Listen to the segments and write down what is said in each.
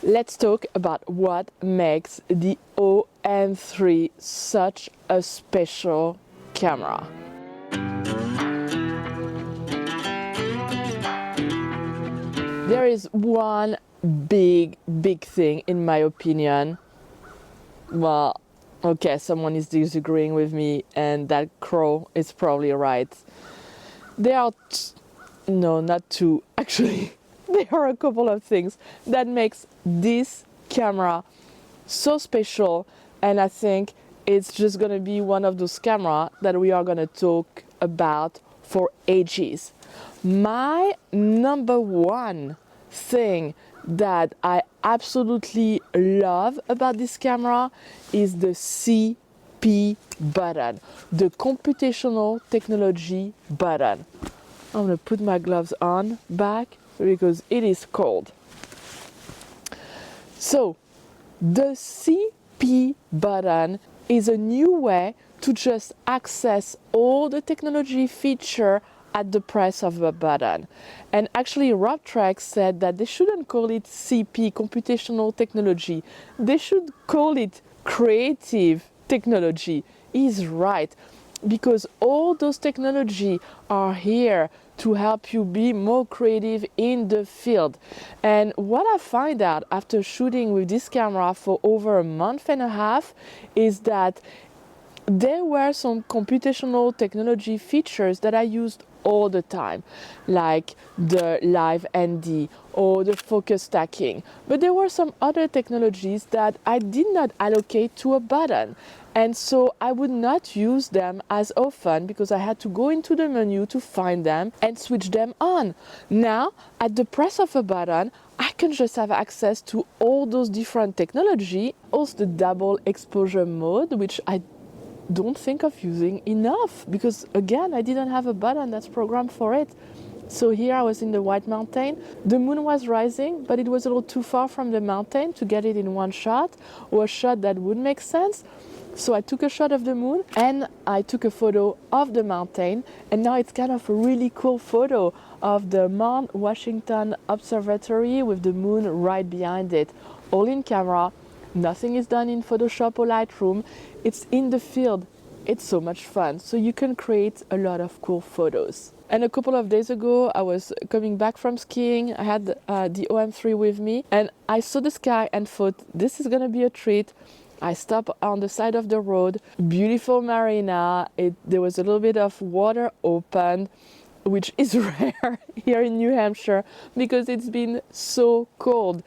Let's talk about what makes the OM-3 such a special camera. There is one big thing in my opinion. Well, okay, someone is disagreeing with me and that crow is probably right. There are no, not two, actually. There are a couple of things that makes this camera so special, and I think it's just gonna be one of those cameras that we are gonna talk about for ages. My number one thing that I absolutely love about this camera is the CP button, the computational technology button. I'm gonna put my gloves on back because it is cold. So the CP button is a new way to just access all the technology feature at the press of a button. And actually Rob Track said that they shouldn't call it CP, computational technology. They should call it creative technology. He's right, because all those technology are here to help you be more creative in the field. And what I find out after shooting with this camera for over a month and a half is that there were some computational technology features that I used all the time, like the live ND or the focus stacking. But there were some other technologies that I did not allocate to a button. And so I would not use them as often because I had to go into the menu to find them and switch them on. Now, at the press of a button, I can just have access to all those different technology. Also the double exposure mode, which I don't think of using enough because again I didn't have a button that's programmed for it. So here I was in the White Mountain, the moon was rising, but it was a little too far from the mountain to get it in one shot, or a shot that would make sense. So I took a shot of the moon and I took a photo of the mountain, and now it's kind of a really cool photo of the Mount Washington Observatory with the moon right behind it, all in camera. Nothing is done in Photoshop or Lightroom. It's in the field. It's so much fun. So you can create a lot of cool photos. And a couple of days ago, I was coming back from skiing. I had the OM-3 with me and I saw the sky and thought, this is gonna be a treat. I stopped on the side of the road, beautiful marina. There was a little bit of water open, which is rare here in New Hampshire because it's been so cold.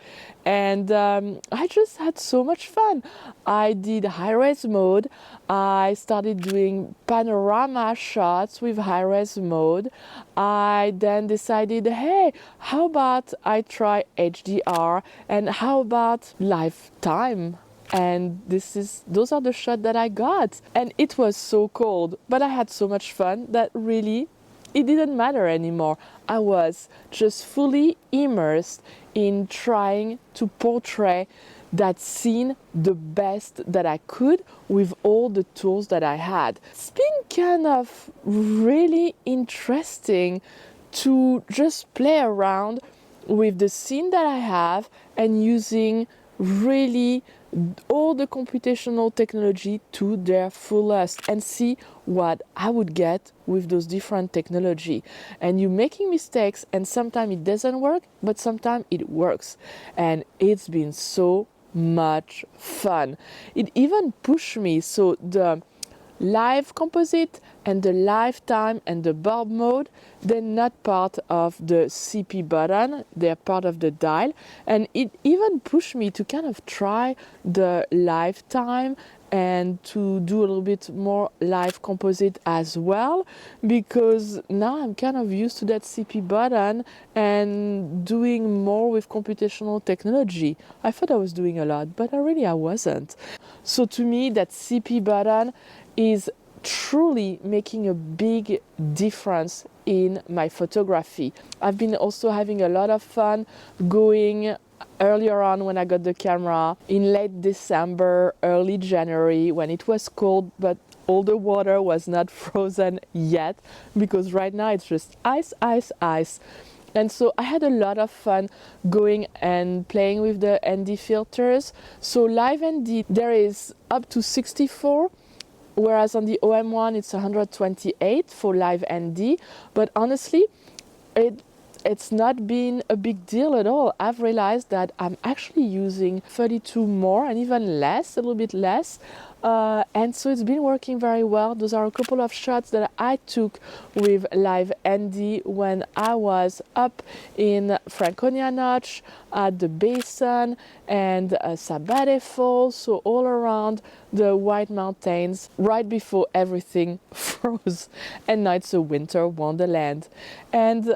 And I just had so much fun. I did high-res mode. I started doing panorama shots with high-res mode. I then decided, hey, how about I try HDR, and how about lifetime? And those are the shots that I got. And it was so cold, but I had so much fun that really it didn't matter anymore. I was just fully immersed in trying to portray that scene the best that I could with all the tools that I had. It's been kind of really interesting to just play around with the scene that I have and using really all the computational technology to their fullest and see what I would get with those different technology. And you're making mistakes, and sometimes it doesn't work, but sometimes it works. And it's been so much fun. It even pushed me, so the live composite and the lifetime and the bulb mode, they're not part of the CP button, they're part of the dial. And it even pushed me to kind of try the lifetime and to do a little bit more live composite as well, because now I'm kind of used to that CP button and doing more with computational technology. I thought I was doing a lot, but I wasn't. So to me, that CP button is truly making a big difference in my photography. I've been also having a lot of fun going earlier on when I got the camera in late December, early January, when it was cold, but all the water was not frozen yet, because right now it's just ice, ice, ice. And so I had a lot of fun going and playing with the ND filters. So live ND, there is up to 64, whereas on the OM-1 it's 128 for live ND. But honestly, it's not been a big deal at all. I've realized that I'm actually using 32 more and even less, a little bit less. And so it's been working very well. Those are a couple of shots that I took with live ND when I was up in Franconia Notch, at the Basin and Sabate Falls, so all around the White Mountains, right before everything froze. And now it's a winter wonderland. And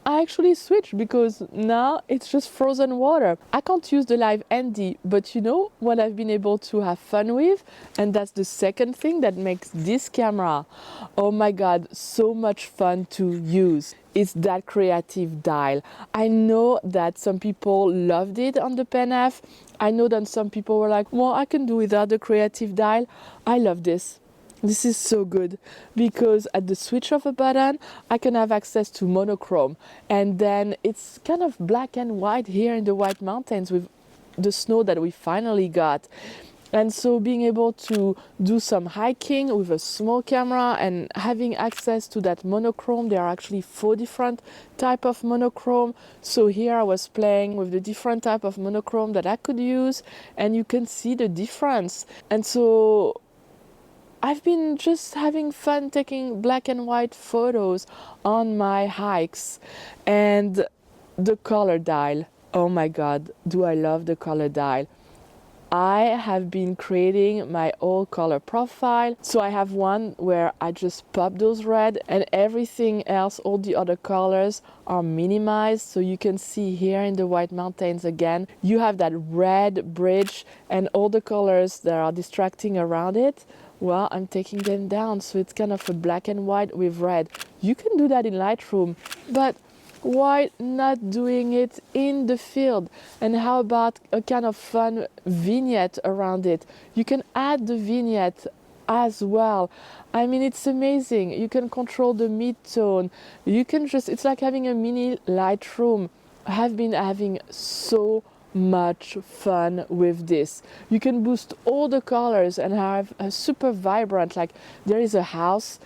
I actually switched because now it's just frozen water. I can't use the live ND, but you know what I've been able to have fun with? And that's the second thing that makes this camera, oh my God, so much fun to use. It's that creative dial. I know that some people loved it on the Pen F. I know that some people were like, well, I can do without the creative dial. I love this. This is so good because at the switch of a button, I can have access to monochrome. And then it's kind of black and white here in the White Mountains with the snow that we finally got. And so being able to do some hiking with a small camera and having access to that monochrome, there are actually 4 different type of monochrome. So here I was playing with the different type of monochrome that I could use, and you can see the difference. And so I've been just having fun taking black and white photos on my hikes. And the color dial, oh my God, do I love the color dial. I have been creating my old color profile. So I have one where I just pop those red and everything else, all the other colors are minimized. So you can see here in the White Mountains again, you have that red bridge and all the colors that are distracting around it. Well, I'm taking them down, so it's kind of a black and white with red. You can do that in Lightroom, but why not doing it in the field? And how about a kind of fun vignette around it? You can add the vignette as well. I mean, it's amazing. You can control the mid-tone. You can just, it's like having a mini Lightroom. I have been having so much fun with this. You can boost all the colors and have a super vibrant, like there is a house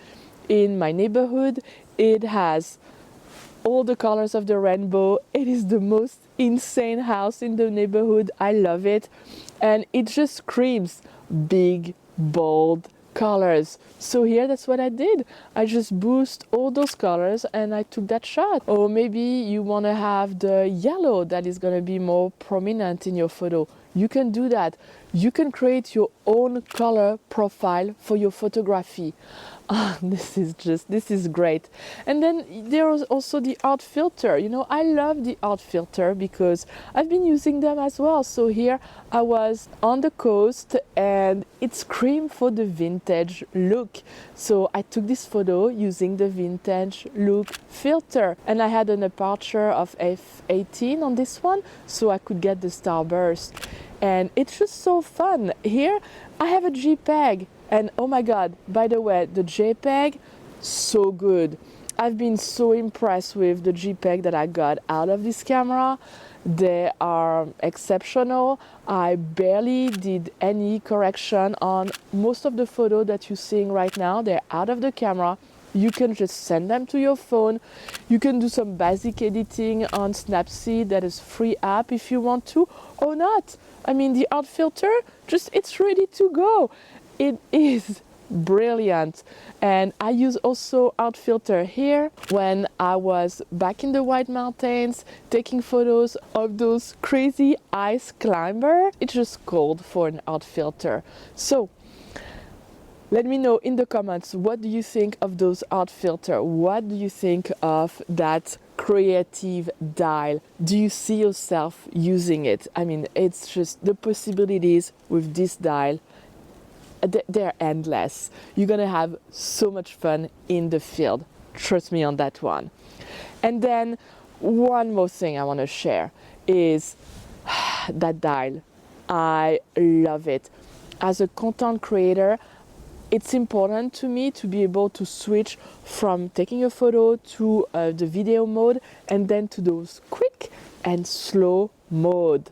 in my neighborhood. It has all the colors of the rainbow. It is the most insane house in the neighborhood. I love it. And it just screams big, bold colors. So here, that's what I did. I just boost all those colors and I took that shot. Or maybe you want to have the yellow that is going to be more prominent in your photo. You can do that. You can create your own color profile for your photography. This is great. And then there is also the art filter. You know, I love the art filter because I've been using them as well. So here I was on the coast and it screamed for the vintage look. So I took this photo using the vintage look filter, and I had an aperture of f/18 on this one, so I could get the starburst. And it's just so fun. Here I have a JPEG. And oh my God, by the way, the JPEG, so good. I've been so impressed with the JPEG that I got out of this camera. They are exceptional. I barely did any correction on most of the photos that you're seeing right now. They're out of the camera. You can just send them to your phone. You can do some basic editing on Snapseed, that is free app if you want to, or not. I mean, the art filter, just it's ready to go. It is brilliant. And I use also art filter here when I was back in the White Mountains taking photos of those crazy ice climber. It's just called for an art filter. So let me know in the comments, what do you think of those art filter? What do you think of that creative dial? Do you see yourself using it? I mean, it's just the possibilities with this dial. They're endless. You're gonna have so much fun in the field. Trust me on that one. And then one more thing I want to share is that dial. I love it. As a content creator, it's important to me to be able to switch from taking a photo to the video mode and then to those quick and slow mode.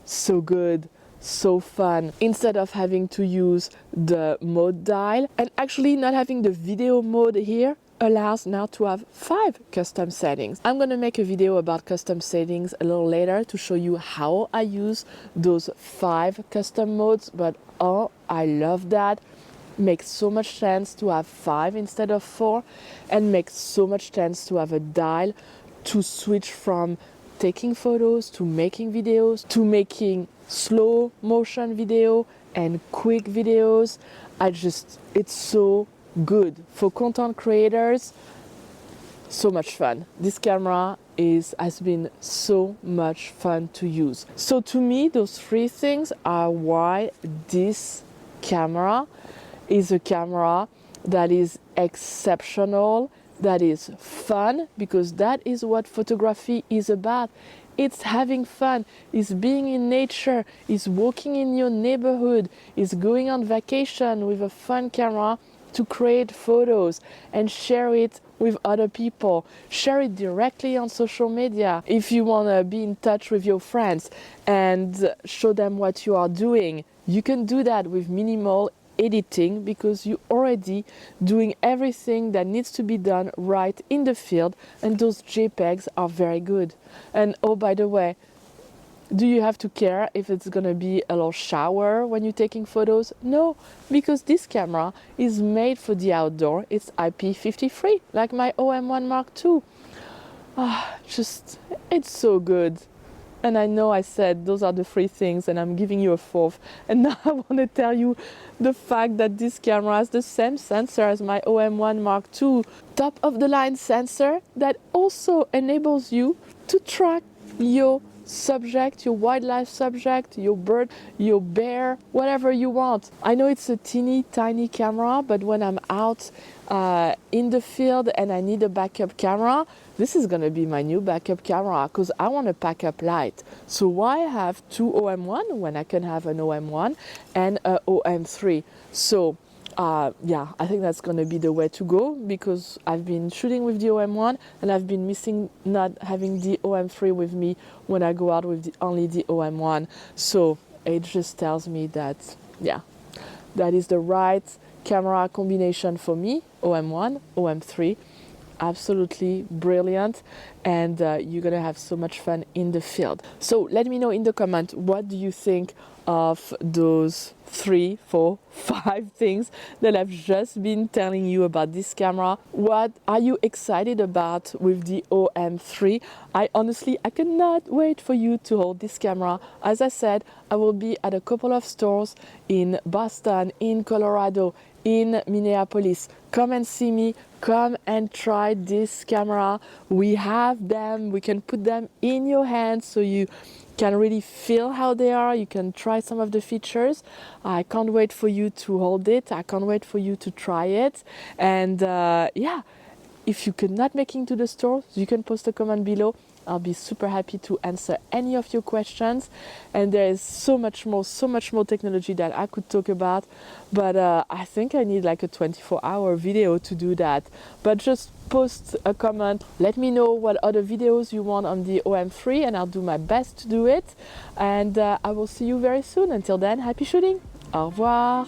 So good, so fun. Instead of having to use the mode dial, and actually not having the video mode here allows now to have 5 custom settings. I'm gonna make a video about custom settings a little later to show you how I use those 5 custom modes, but oh, I love that. Makes so much sense to have 5 instead of 4, and makes so much sense to have a dial to switch from taking photos to making videos to making slow motion video and quick videos. It's so good for content creators. So much fun. This camera has been so much fun to use. So to me, those 3 things are why this camera is a camera that is exceptional, that is fun, because that is what photography is about. It's having fun, it's being in nature, it's walking in your neighborhood, it's going on vacation with a fun camera to create photos and share it with other people. Share it directly on social media. If you want to be in touch with your friends and show them what you are doing, you can do that with minimal editing, because you're already doing everything that needs to be done right in the field, and those JPEGs are very good. And oh, by the way, do you have to care if it's gonna be a little shower when you're taking photos? No, because this camera is made for the outdoor. It's IP53, like my OM-1 Mark II. It's so good. And I know I said those are the 3 things, and I'm giving you a 4th. And now I want to tell you the fact that this camera has the same sensor as my OM-1 Mark II, top of the line sensor that also enables you to track your subject, your wildlife subject, your bird, your bear, whatever you want. I know it's a teeny tiny camera, but when I'm out in the field and I need a backup camera, this is going to be my new backup camera, because I want to pack up light. So why have 2 OM-1 when I can have an OM-1 and a OM-3? So yeah, I think that's going to be the way to go, because I've been shooting with the OM-1 and I've been missing not having the OM-3 with me when I go out with only the OM-1. So it just tells me that, yeah, that is the right camera combination for me. OM-1, OM-3, absolutely brilliant, and you're gonna have so much fun in the field. So let me know in the comment, what do you think of those 3, 4, 5 things that I've just been telling you about this camera? What are you excited about with the OM-3? I cannot wait for you to hold this camera. As I said, I will be at a couple of stores in Boston, in Colorado, in Minneapolis. Come and see me, come and try this camera. We have them, we can put them in your hands so you can really feel how they are. You can try some of the features. I can't wait for you to hold it. I can't wait for you to try it. And yeah, if you could not make it to the store, you can post a comment below. I'll be super happy to answer any of your questions. And there is so much more technology that I could talk about, but I think I need like a 24-hour video to do that. But just post a comment, let me know what other videos you want on the OM-3, and I'll do my best to do it. And I will see you very soon. Until then, happy shooting. Au revoir.